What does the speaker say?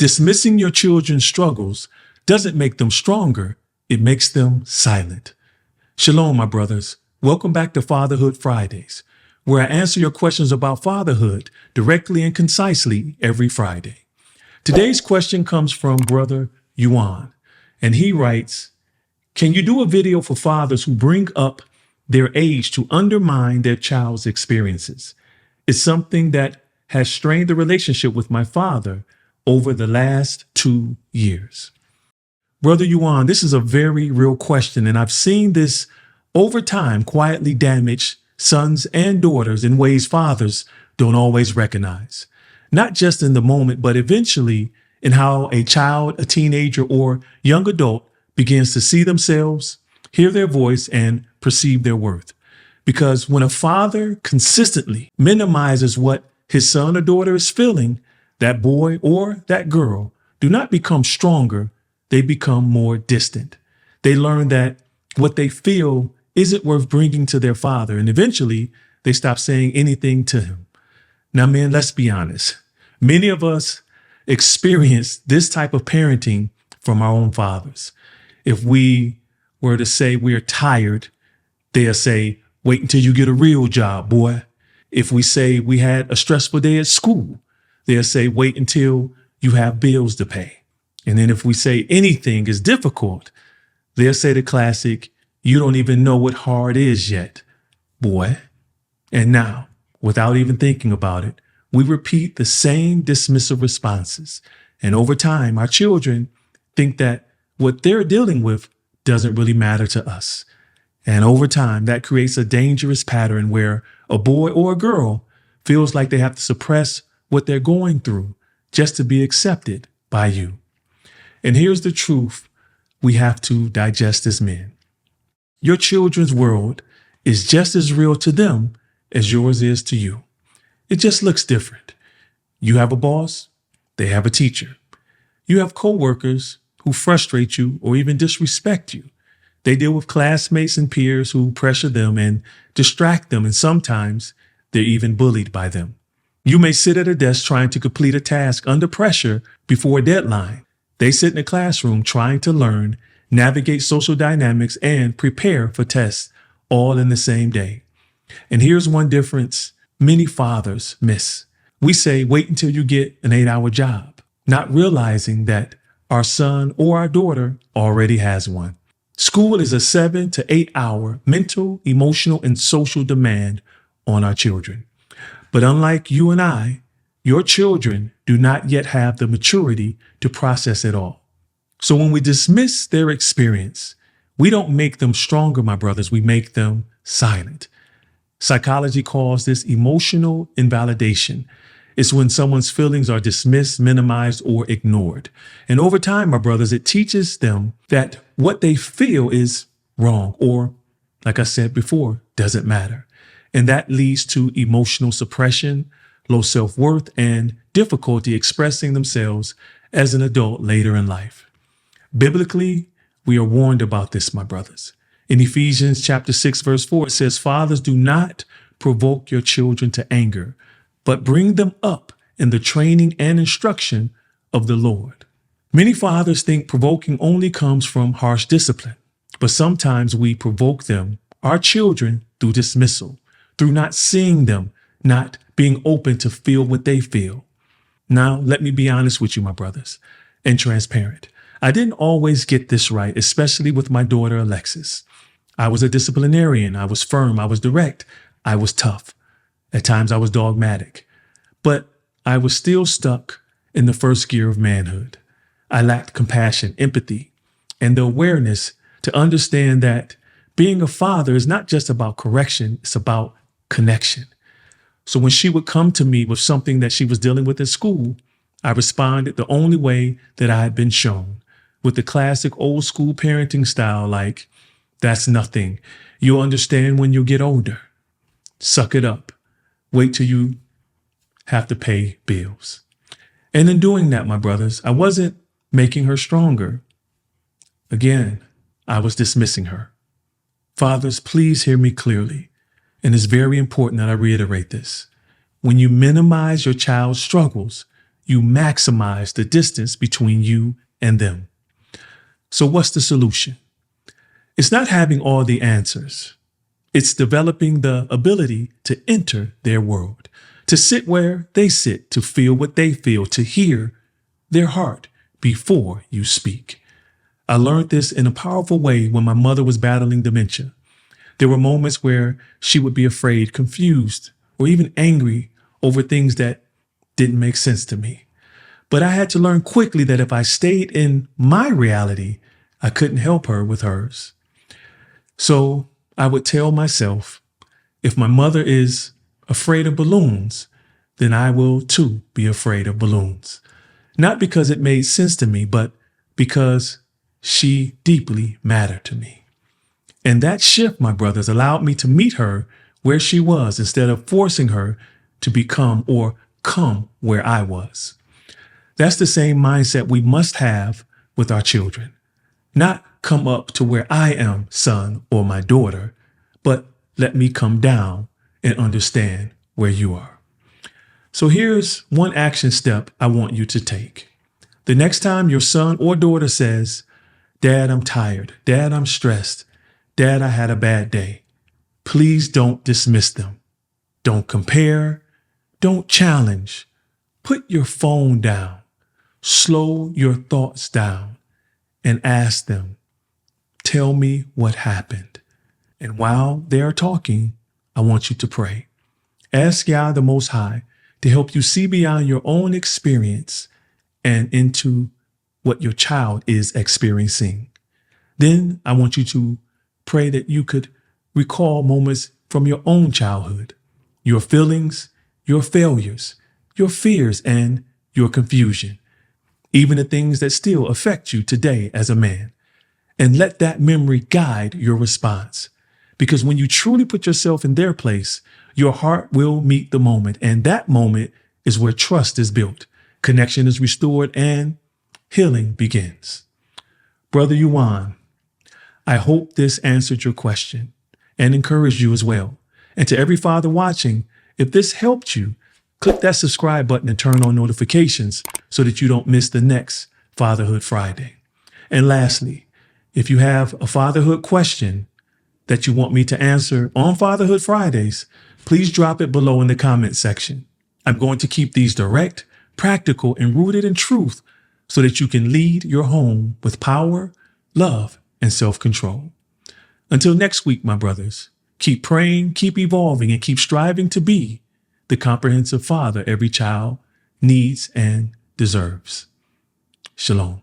Dismissing your children's struggles doesn't make them stronger, it makes them silent. Shalom, my brothers. Welcome back to Fatherhood Fridays, where I answer your questions about fatherhood directly and concisely every Friday. Today's question comes from Brother Yuan, and he writes, can you do a video for fathers who bring up their age to undermine their child's experiences? It's something that has strained the relationship with my father over the last 2 years. Brother Yuan, this is a very real question, and I've seen this over time quietly damage sons and daughters in ways fathers don't always recognize. Not just in the moment, but eventually in how a child, a teenager, or young adult begins to see themselves, hear their voice, and perceive their worth. Because when a father consistently minimizes what his son or daughter is feeling, that boy or that girl do not become stronger, they become more distant. They learn that what they feel isn't worth bringing to their father, and eventually they stop saying anything to him. Now, man, let's be honest. Many of us experience this type of parenting from our own fathers. If we were to say we're tired, they'll say, wait until you get a real job, boy. If we say we had a stressful day at school, they'll say, wait until you have bills to pay. And then if we say anything is difficult, they'll say the classic, you don't even know what hard is yet, boy. And now, without even thinking about it, we repeat the same dismissive responses. And over time, our children think that what they're dealing with doesn't really matter to us. And over time, that creates a dangerous pattern where a boy or a girl feels like they have to suppress what they're going through just to be accepted by you. And here's the truth we have to digest as men. Your children's world is just as real to them as yours is to you. It just looks different. You have a boss, they have a teacher. You have coworkers who frustrate you or even disrespect you. They deal with classmates and peers who pressure them and distract them, and sometimes they're even bullied by them. You may sit at a desk trying to complete a task under pressure before a deadline. They sit in a classroom trying to learn, navigate social dynamics, and prepare for tests all in the same day. And here's one difference many fathers miss. We say, wait until you get an 8-hour job, not realizing that our son or our daughter already has one. School is a 7 to 8 hour mental, emotional, and social demand on our children. But unlike you and I, your children do not yet have the maturity to process it all. So when we dismiss their experience, we don't make them stronger, my brothers. We make them silent. Psychology calls this emotional invalidation. It's when someone's feelings are dismissed, minimized, or ignored. And over time, my brothers, it teaches them that what they feel is wrong or, like I said before, doesn't matter. And that leads to emotional suppression, low self-worth, and difficulty expressing themselves as an adult later in life. Biblically, we are warned about this, my brothers. In Ephesians chapter 6, verse 4, it says, fathers, do not provoke your children to anger, but bring them up in the training and instruction of the Lord. Many fathers think provoking only comes from harsh discipline, but sometimes we provoke them, our children, through dismissal, through not seeing them, not being open to feel what they feel. Now, let me be honest with you, my brothers, and transparent. I didn't always get this right, especially with my daughter, Alexis. I was a disciplinarian. I was firm. I was direct. I was tough. At times I was dogmatic, but I was still stuck in the first gear of manhood. I lacked compassion, empathy, and the awareness to understand that being a father is not just about correction, it's about connection. So when she would come to me with something that she was dealing with at school, I responded the only way that I had been shown, with the classic old school parenting style like, that's nothing. You'll understand when you get older. Suck it up. Wait till you have to pay bills. And in doing that, my brothers, I wasn't making her stronger. Again, I was dismissing her. Fathers, please hear me clearly. And it's very important that I reiterate this. When you minimize your child's struggles, you maximize the distance between you and them. So what's the solution? It's not having all the answers. It's developing the ability to enter their world, to sit where they sit, to feel what they feel, to hear their heart before you speak. I learned this in a powerful way when my mother was battling dementia. There were moments where she would be afraid, confused, or even angry over things that didn't make sense to me. But I had to learn quickly that if I stayed in my reality, I couldn't help her with hers. So I would tell myself, if my mother is afraid of balloons, then I will too be afraid of balloons. Not because it made sense to me, but because she deeply mattered to me. And that shift, my brothers, allowed me to meet her where she was instead of forcing her to become or come where I was. That's the same mindset we must have with our children. Not come up to where I am, son or my daughter, but let me come down and understand where you are. So here's one action step I want you to take. The next time your son or daughter says, "Dad, I'm tired. Dad, I'm stressed. Dad, I had a bad day," please don't dismiss them. Don't compare. Don't challenge. Put your phone down. Slow your thoughts down and ask them, "Tell me what happened." And while they are talking, I want you to pray. Ask Yah the Most High to help you see beyond your own experience and into what your child is experiencing. Then I want you to pray that you could recall moments from your own childhood, your feelings, your failures, your fears, and your confusion, even the things that still affect you today as a man. And let that memory guide your response. Because when you truly put yourself in their place, your heart will meet the moment. And that moment is where trust is built, connection is restored, and healing begins. Brother Yuan, I hope this answered your question and encouraged you as well. And to every father watching, if this helped you, click that subscribe button and turn on notifications so that you don't miss the next Fatherhood Friday. And lastly, if you have a fatherhood question that you want me to answer on Fatherhood Fridays, please drop it below in the comment section. I'm going to keep these direct, practical, and rooted in truth so that you can lead your home with power, love, and self-control. Until next week, my brothers, keep praying, keep evolving, and keep striving to be the comprehensive father every child needs and deserves. Shalom.